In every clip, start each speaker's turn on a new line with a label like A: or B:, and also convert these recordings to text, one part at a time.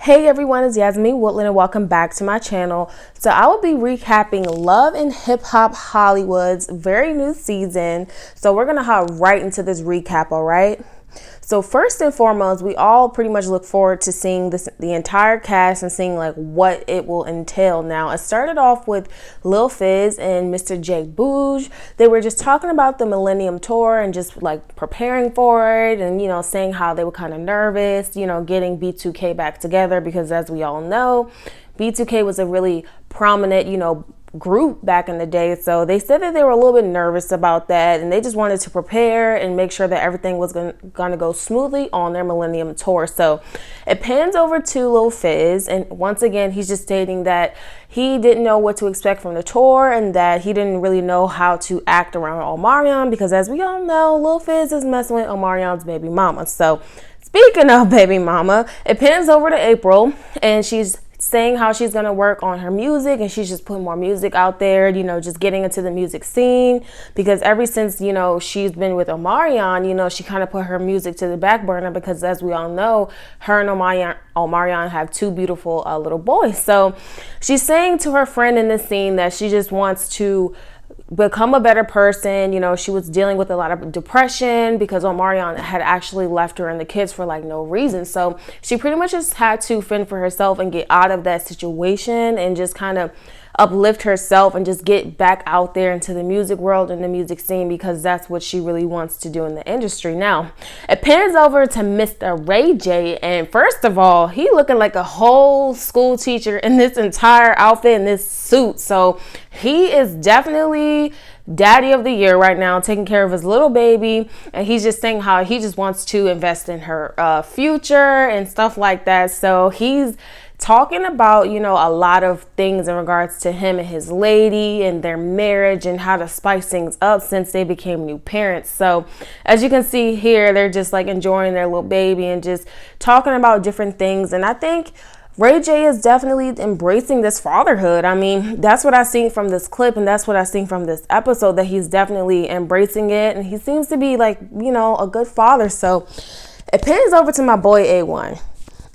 A: Hey everyone, it's Yasmin Woodland and welcome back to my channel. So I will be recapping Love and Hip Hop Hollywood's very new season. So we're gonna hop right into this recap, all right? So first and foremost, we all pretty much look forward to seeing the entire cast and seeing like what it will entail. Now, it started off with Lil Fizz and Mr. J. Bouge. They were just talking about the Millennium Tour and just like preparing for it and, you know, saying how they were kind of nervous, you know, getting B2K back together because as we all know, B2K was a really prominent, you know, group back in the day. So they said that they were a little bit nervous about that and they just wanted to prepare and make sure that everything was going to go smoothly on their Millennium Tour. So it pans over to Lil Fizz, and once again he's just stating that he didn't know what to expect from the tour and that he didn't really know how to act around Omarion because as we all know, Lil Fizz is messing with Omarion's baby mama. So speaking of baby mama, it pans over to April and she's saying how she's going to work on her music and she's just putting more music out there, you know, just getting into the music scene because ever since, you know, she's been with Omarion, you know, she kind of put her music to the back burner because as we all know, her and Omarion have two beautiful little boys. So she's saying to her friend in this scene that she just wants to become a better person. You know, she was dealing with a lot of depression because Omarion had actually left her and the kids for like no reason. So she pretty much just had to fend for herself and get out of that situation and just kind of uplift herself and just get back out there into the music world and the music scene because that's what she really wants to do in the industry. Now, it pans over to Mr. Ray J, and first of all, he looking like a whole school teacher in this entire outfit and this suit. So he is definitely daddy of the year right now, taking care of his little baby, and he's just saying how he just wants to invest in her future and stuff like that. So he's talking about, you know, a lot of things in regards to him and his lady and their marriage and how to spice things up since they became new parents. So as you can see here, they're just like enjoying their little baby and just talking about different things. And I think Ray J is definitely embracing this fatherhood. I mean, that's what I seen from this clip and that's what I seen from this episode, that he's definitely embracing it and he seems to be like, you know, a good father. So it pans over to my boy A1.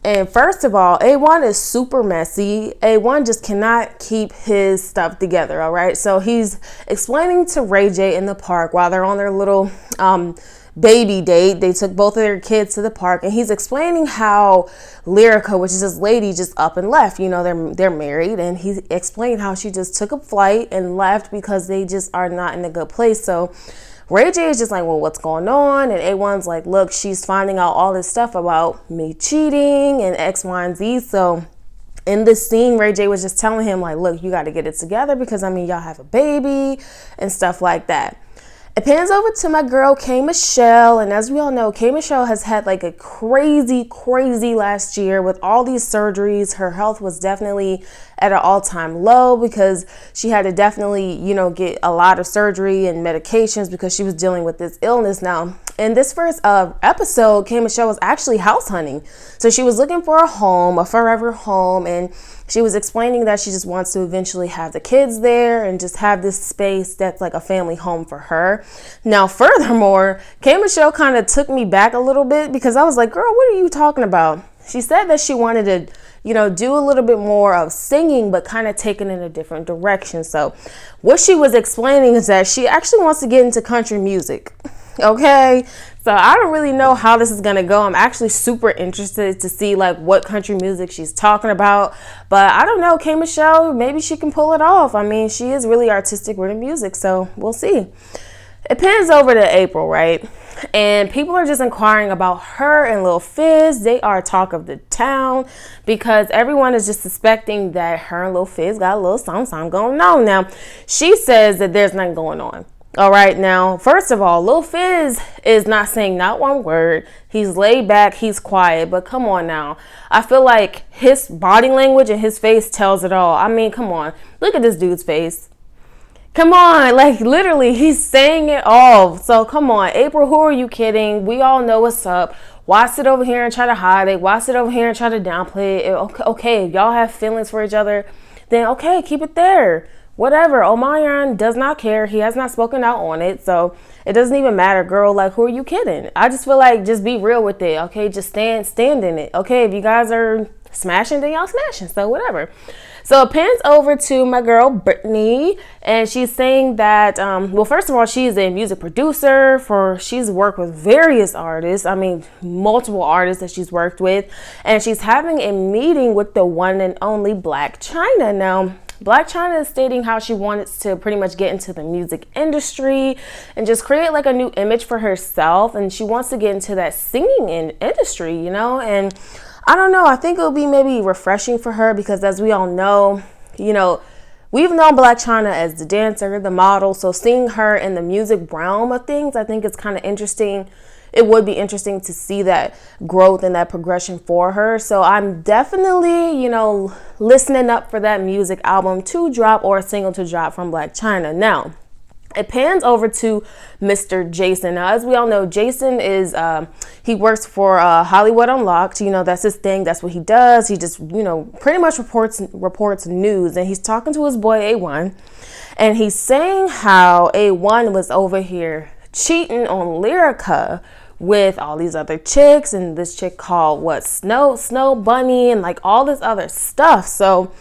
A: And first of all, A1 is super messy. A1 just cannot keep his stuff together, all right? So he's explaining to Ray J in the park while they're on their little baby date. They took both of their kids to the park and he's explaining how Lyrica, which is this lady, just up and left. You know, they're married, and he explained how she just took a flight and left because they just are not in a good place. So Ray J is just like, well, what's going on? And A1's like, look, she's finding out all this stuff about me cheating and X, Y, and Z. So in this scene, Ray J was just telling him like, look, you got to get it together because, I mean, y'all have a baby and stuff like that. It pans over to my girl, K. Michelle. And as we all know, K. Michelle has had like a crazy last year with all these surgeries. Her health was definitely at an all-time low because she had to definitely, you know, get a lot of surgery and medications because she was dealing with this illness. Now, in this first episode, K. Michelle was actually house hunting. So she was looking for a home, a forever home, and she was explaining that she just wants to eventually have the kids there and just have this space that's like a family home for her. Now, furthermore, K. Michelle kind of took me back a little bit because I was like, girl, what are you talking about? She said that she wanted to, you know, do a little bit more of singing, but kind of take it in a different direction. So what she was explaining is that she actually wants to get into country music. Okay, so I don't really know how this is gonna go. I'm actually super interested to see like what country music she's talking about, but I don't know, K. Michelle, maybe she can pull it off. I mean, she is really artistic with her music, so we'll see. It pans over to April, right? And people are just inquiring about her and Lil Fizz. They are talk of the town because everyone is just suspecting that her and Lil Fizz got a little something going on. Now, she says that there's nothing going on. All right, now, first of all, Lil Fizz is not saying not one word. He's laid back, he's quiet, but come on now. I feel like his body language and his face tells it all. I mean, come on, look at this dude's face. Come on, like literally, he's saying it all. So come on, April, who are you kidding? We all know what's up. Why sit over here and try to hide it? Why sit over here and try to downplay it? Okay, if y'all have feelings for each other, then okay, keep it there. Whatever. Omarion does not care. He has not spoken out on it. So it doesn't even matter, girl. Like, who are you kidding? I just feel like just be real with it. Okay, just stand in it. Okay, if you guys are smashing, then y'all smashing. So whatever. So it pans over to my girl Brittany, and she's saying that, well, first of all, she's a music producer she's worked with various artists. I mean, multiple artists that she's worked with, and she's having a meeting with the one and only Blac Chyna. Now, Blac Chyna is stating how she wants to pretty much get into the music industry and just create like a new image for herself, and she wants to get into that singing industry, you know, and I don't know. I think it'll be maybe refreshing for her because, as we all know, you know, we've known Blac Chyna as the dancer, the model. So seeing her in the music realm of things, I think it's kind of interesting. It would be interesting to see that growth and that progression for her. So I'm definitely, you know, listening up for that music album to drop or a single to drop from Blac Chyna. Now, it pans over to Mr. Jason. Now, as we all know, Jason is, he works for Hollywood Unlocked. You know, that's his thing. That's what he does. He just, you know, pretty much reports news. And he's talking to his boy A1. And he's saying how A1 was over here cheating on Lyrica with all these other chicks. And this chick called, Snow Bunny, and like all this other stuff. So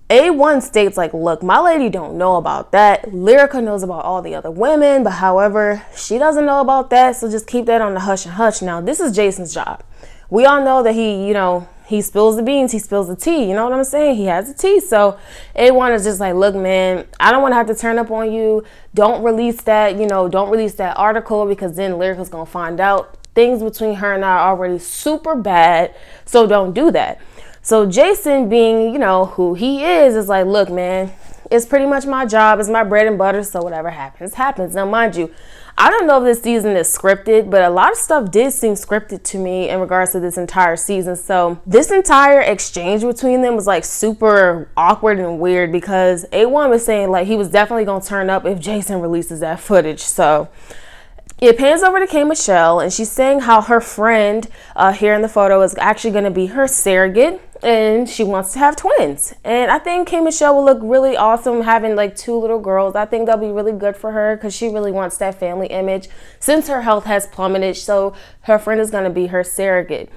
A: A1 states like, look, my lady don't know about that. Lyrica knows about all the other women, but however, she doesn't know about that. So just keep that on the hush and hush. Now, this is Jason's job. We all know that he, you know, he spills the beans, he spills the tea. You know what I'm saying? He has the tea. So A1 is just like, look, man, I don't want to have to turn up on you. Don't release that, you know, don't release that article because then Lyrica's going to find out. Things between her and I are already super bad. So don't do that. So Jason, being, you know, who he is like, look, man, it's pretty much my job. It's my bread and butter. So whatever happens, happens. Now, mind you, I don't know if this season is scripted, but a lot of stuff did seem scripted to me in regards to this entire season. So this entire exchange between them was like super awkward and weird because A1 was saying like he was definitely going to turn up if Jason releases that footage. So it pans over to K. Michelle, and she's saying how her friend here in the photo is actually going to be her surrogate, and she wants to have twins. And I think K. Michelle will look really awesome having like 2 little girls. I think that'll be really good for her because she really wants that family image since her health has plummeted. So her friend is going to be her surrogate.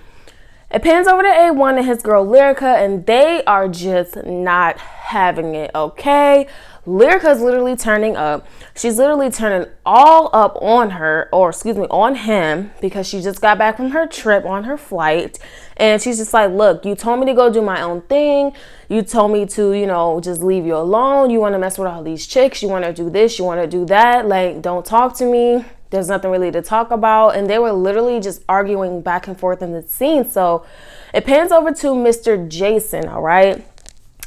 A: It pans over to A1 and his girl Lyrica, and they are just not having it, okay? Lyrica's literally turning up. She's literally turning all up on her, or excuse me, on him, because she just got back from her trip on her flight. And she's just like, look, you told me to go do my own thing. You told me to, you know, just leave you alone. You want to mess with all these chicks. You want to do this. You want to do that. Like, don't talk to me. There's nothing really to talk about. And they were literally just arguing back and forth in the scene. So it pans over to Mr. Jason, all right?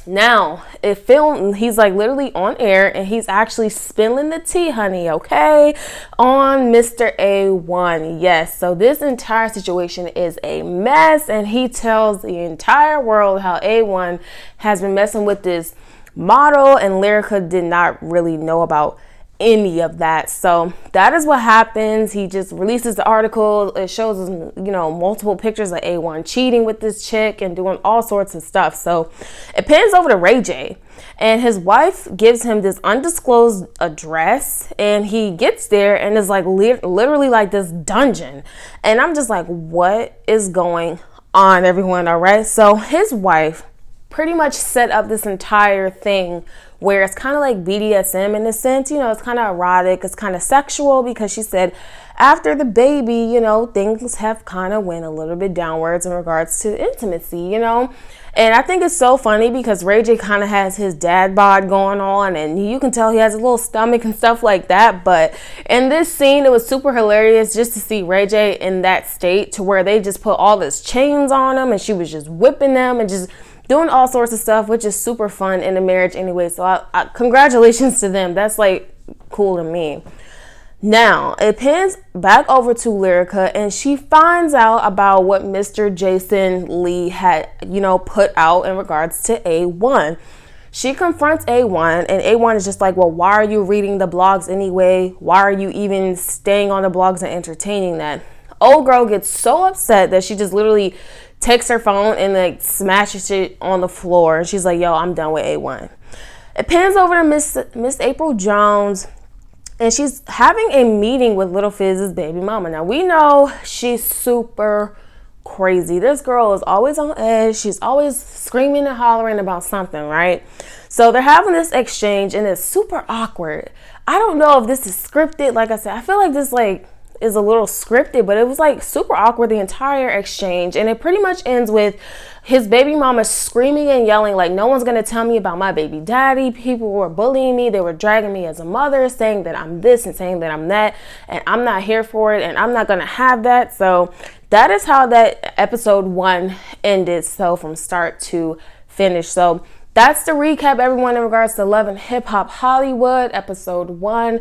A: Now, he's like literally on air and he's actually spilling the tea, honey, okay, on Mr. A1. Yes, so this entire situation is a mess, and he tells the entire world how A1 has been messing with this model, and Lyrica did not really know about any of that. So that is what happens. He just releases the article. It shows us, you know, multiple pictures of A1 cheating with this chick and doing all sorts of stuff. So it pans over to Ray J, and his wife gives him this undisclosed address, and he gets there and is like literally like this dungeon. And I'm just like, what is going on, everyone? All right. So his wife pretty much set up this entire thing where it's kind of like BDSM in a sense. You know, it's kind of erotic, it's kind of sexual, because she said after the baby, you know, things have kind of went a little bit downwards in regards to intimacy, you know. And I think it's so funny because Ray J kind of has his dad bod going on, and you can tell he has a little stomach and stuff like that. But in this scene, it was super hilarious just to see Ray J in that state, to where they just put all this chains on him and she was just whipping them and just doing all sorts of stuff, which is super fun in a marriage anyway. So I congratulations to them. That's like cool to me. Now it pans back over to Lyrica, and she finds out about what Mr. Jason Lee had, you know, put out in regards to A1. She confronts A1, and A1 is just like, well, why are you reading the blogs anyway? Why are you even staying on the blogs and entertaining that? Old girl gets so upset that she just literally takes her phone and like smashes it on the floor. And she's like, yo, I'm done with A1. It pans over to Miss April Jones, and she's having a meeting with Little Fizz's baby mama. Now we know she's super crazy. This girl is always on edge. She's always screaming and hollering about something, right? So they're having this exchange and it's super awkward. I don't know if this is scripted. Like I said, I feel like this is a little scripted, but it was like super awkward, the entire exchange. And it pretty much ends with his baby mama screaming and yelling like, no one's gonna tell me about my baby daddy. People were bullying me. They were dragging me as a mother, saying that I'm this and saying that I'm that, and I'm not here for it, and I'm not gonna have that. So that is how that episode 1 ended. So from start to finish. So that's the recap, everyone, in regards to Love and Hip Hop Hollywood, episode 1.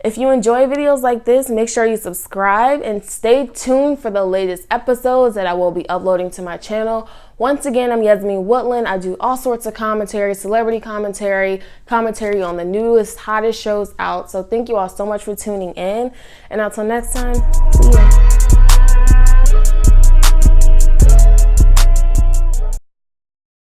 A: If you enjoy videos like this, make sure you subscribe and stay tuned for the latest episodes that I will be uploading to my channel. Once again, I'm Yasmin Woodland. I do all sorts of commentary, celebrity commentary on the newest, hottest shows out. So thank you all so much for tuning in. And until next time, see ya.